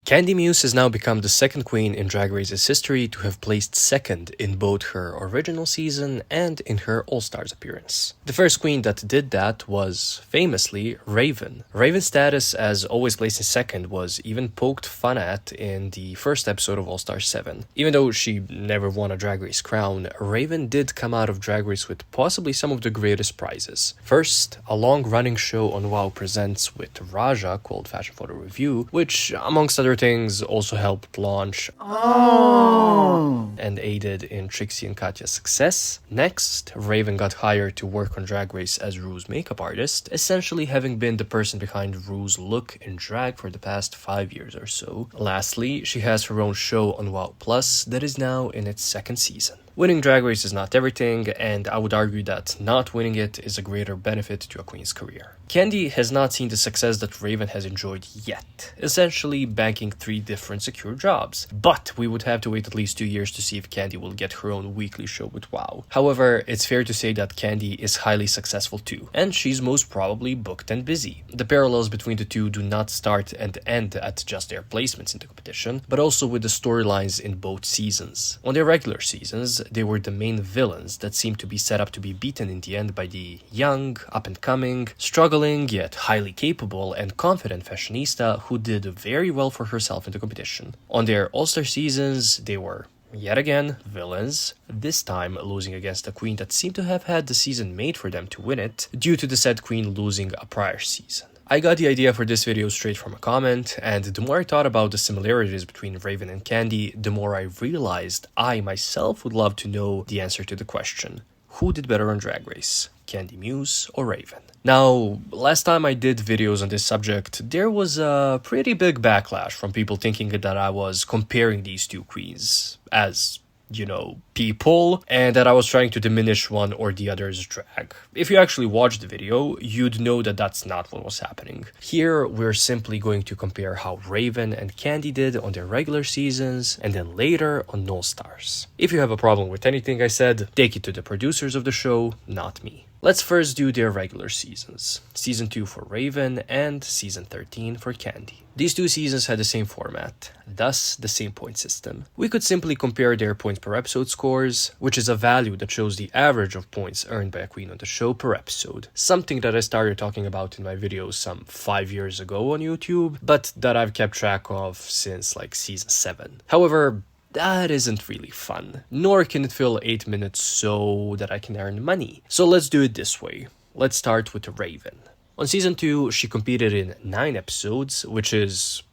Kandy Muse has now become the second queen in Drag Race's history to have placed second in both her original season and in her All-Stars appearance. The first queen that did that was, famously, Raven. Raven's status as always placing second was even poked fun at in the first episode of All-Stars 7. Even though she never won a Drag Race crown, Raven did come out of Drag Race with possibly some of the greatest prizes. First, a long-running show on WoW Presents with Raja called Fashion Photo Review, which, amongst other things, also helped launch and aided in Trixie and Katya's success. Next, Raven got hired to work on Drag Race as Rue's makeup artist, essentially having been the person behind Rue's look in drag for the past 5 years or so. Lastly, she has her own show on WoW Plus that is now in its second season. Winning Drag Race is not everything, and I would argue that not winning it is a greater benefit to a queen's career. Kandy has not seen the success that Raven has enjoyed yet, essentially banking 3 different secure jobs. But we would have to wait at least 2 years to see if Kandy will get her own weekly show with WoW. However, it's fair to say that Kandy is highly successful too, and she's most probably booked and busy. The parallels between the two do not start and end at just their placements in the competition, but also with the storylines in both seasons. On their regular seasons, they were the main villains that seemed to be set up to be beaten in the end by the young, up-and-coming, struggling yet highly capable and confident fashionista who did very well for herself in the competition. On their All-Star seasons, they were yet again villains, this time losing against a queen that seemed to have had the season made for them to win it, due to the said queen losing a prior season. I got the idea for this video straight from a comment, and the more I thought about the similarities between Raven and Kandy, the more I realized I myself would love to know the answer to the question: who did better on Drag Race, Kandy Muse or Raven? Now, last time I did videos on this subject, there was a pretty big backlash from people thinking that I was comparing these two queens as, you know, people, and that I was trying to diminish one or the other's drag. If you actually watched the video, you'd know that that's not what was happening. Here, we're simply going to compare how Raven and Kandy did on their regular seasons, and then later on All Stars. If you have a problem with anything I said, take it to the producers of the show, not me. Let's first do their regular seasons. Season 2 for Raven and Season 13 for Kandy. These two seasons had the same format, thus the same point system. We could simply compare their points per episode scores, which is a value that shows the average of points earned by a queen on the show per episode. Something that I started talking about in my videos some 5 years ago on YouTube, but that I've kept track of since like Season 7. However, that isn't really fun, nor can it fill 8 minutes so that I can earn money. So let's do it this way. Let's start with Raven. On Season 2, she competed in 9 episodes, which is,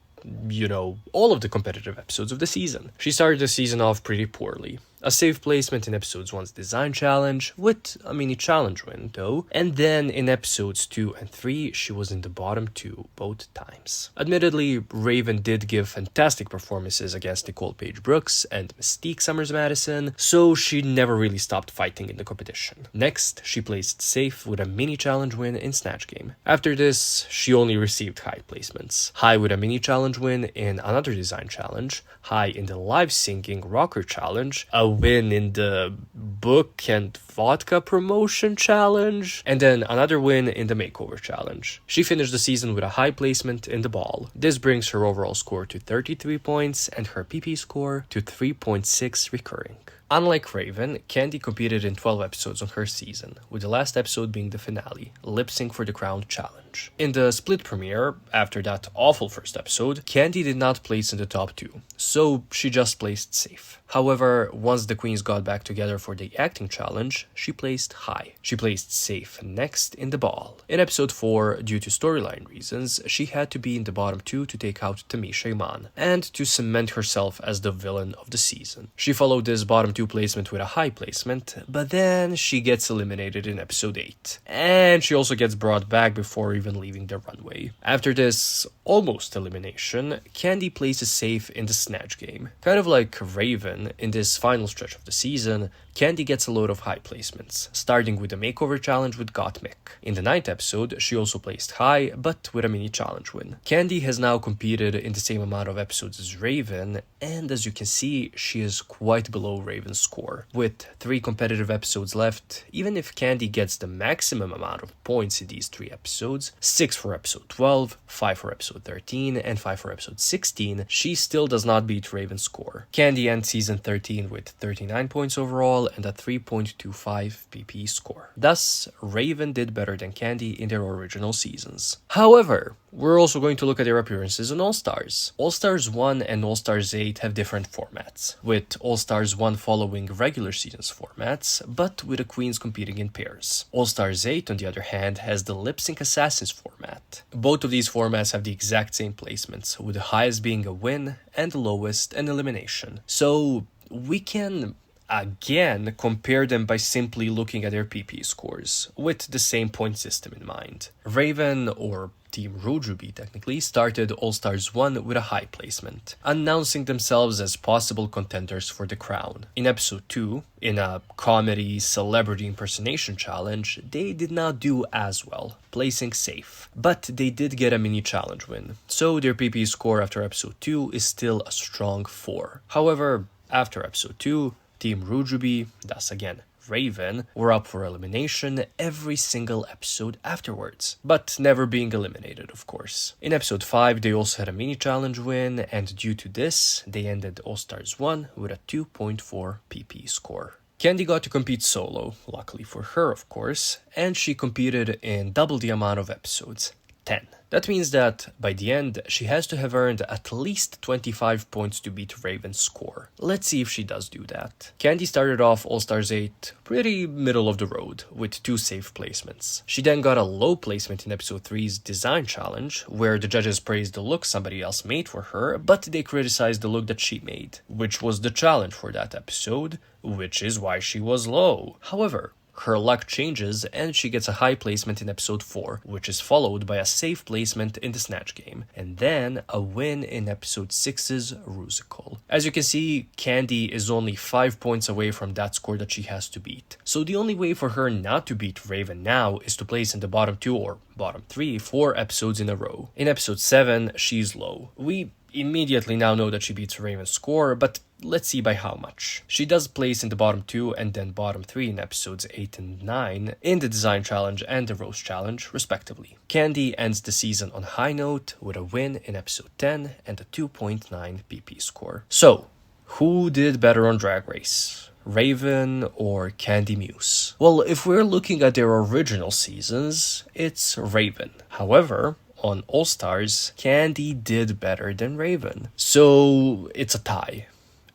you know, all of the competitive episodes of the season. She started the season off pretty poorly. A safe placement in episodes 1's design challenge, with a mini challenge win though, and then in episodes 2 and 3 she was in the bottom 2 both times. Admittedly, Raven did give fantastic performances against Nicole Paige Brooks and Mystique Summers Madison, so she never really stopped fighting in the competition. Next, she placed safe with a mini challenge win in Snatch Game. After this, she only received high placements. High with a mini challenge win in another design challenge, high in the live singing rocker challenge, a win in the book and vodka promotion challenge, and then another win in the makeover challenge. She finished the season with a high placement in the ball. This brings her overall score to 33 points and her PP score to 3.6 recurring. Unlike Raven, Kandy competed in 12 episodes on her season, with the last episode being the finale, Lip Sync for the Crown challenge. In the split premiere, after that awful first episode, Kandy did not place in the top 2, so she just placed safe. However, once the queens got back together for the acting challenge, she placed high. She placed safe next in the ball. In episode 4, due to storyline reasons, she had to be in the bottom 2 to take out Tamisha Iman, and to cement herself as the villain of the season. She followed this bottom 2 placement with a high placement, but then she gets eliminated in episode 8. And she also gets brought back before even leaving the runway. After this almost elimination, Kandy places safe in the Snatch Game. Kind of like Raven, in this final stretch of the season, Kandy gets a load of high placements, starting with the makeover challenge with Gottmik. In the 9th episode, she also placed high, but with a mini challenge win. Kandy has now competed in the same amount of episodes as Raven, and as you can see, she is quite below Raven Raven's score. With 3 competitive episodes left, even if Kandy gets the maximum amount of points in these 3 episodes, 6 for episode 12, 5 for episode 13, and 5 for episode 16, she still does not beat Raven's score. Kandy ends season 13 with 39 points overall and a 3.25 PP score. Thus, Raven did better than Kandy in their original seasons. However, we're also going to look at their appearances on All-Stars. All-Stars 1 and All-Stars 8 have different formats, with All-Stars 1 following regular seasons formats, but with the queens competing in pairs. All-Stars 8, on the other hand, has the Lip Sync Assassins format. Both of these formats have the exact same placements, with the highest being a win and the lowest an elimination. So we can again compare them by simply looking at their PP scores, with the same point system in mind. Raven, or Team Rujubi technically, started All-Stars 1 with a high placement, announcing themselves as possible contenders for the crown. In episode 2, in a comedy celebrity impersonation challenge, they did not do as well, placing safe. But they did get a mini challenge win, so their PP score after episode 2 is still a strong 4. However, after episode 2, Team Rujubi, thus again Raven, were up for elimination every single episode afterwards, but never being eliminated, of course. In episode 5, they also had a mini challenge win, and due to this, they ended All-Stars 1 with a 2.4 PP score. Kandy got to compete solo, luckily for her, of course, and she competed in double the amount of episodes, 10. That means that, by the end, she has to have earned at least 25 points to beat Raven's score. Let's see if she does do that. Kandy started off All-Stars 8 pretty middle of the road, with 2 safe placements. She then got a low placement in episode 3's Design Challenge, where the judges praised the look somebody else made for her, but they criticized the look that she made, which was the challenge for that episode, which is why she was low. However, her luck changes and she gets a high placement in episode 4, which is followed by a safe placement in the Snatch Game, and then a win in episode 6's Rusical. As you can see, Kandy is only 5 points away from that score that she has to beat. So the only way for her not to beat Raven now is to place in the bottom 2 or bottom 3 4 episodes in a row. In episode 7, she's low. We immediately now know that she beats Raven's score, but let's see by how much. She does place in the bottom 2 and then bottom 3 in episodes 8 and 9 in the Design Challenge and the Roast Challenge, respectively. Kandy ends the season on a high note with a win in episode 10 and a 2.9 PP score. So, who did better on Drag Race? Raven or Kandy Muse? Well, if we're looking at their original seasons, it's Raven. However, on All-Stars, Kandy did better than Raven. So, it's a tie.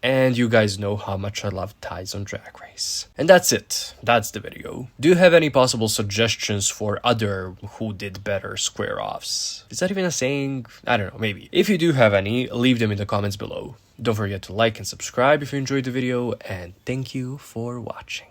And you guys know how much I love ties on Drag Race. And that's it. That's the video. Do you have any possible suggestions for other who did better square-offs? Is that even a saying? I don't know, maybe. If you do have any, leave them in the comments below. Don't forget to like and subscribe if you enjoyed the video, and thank you for watching.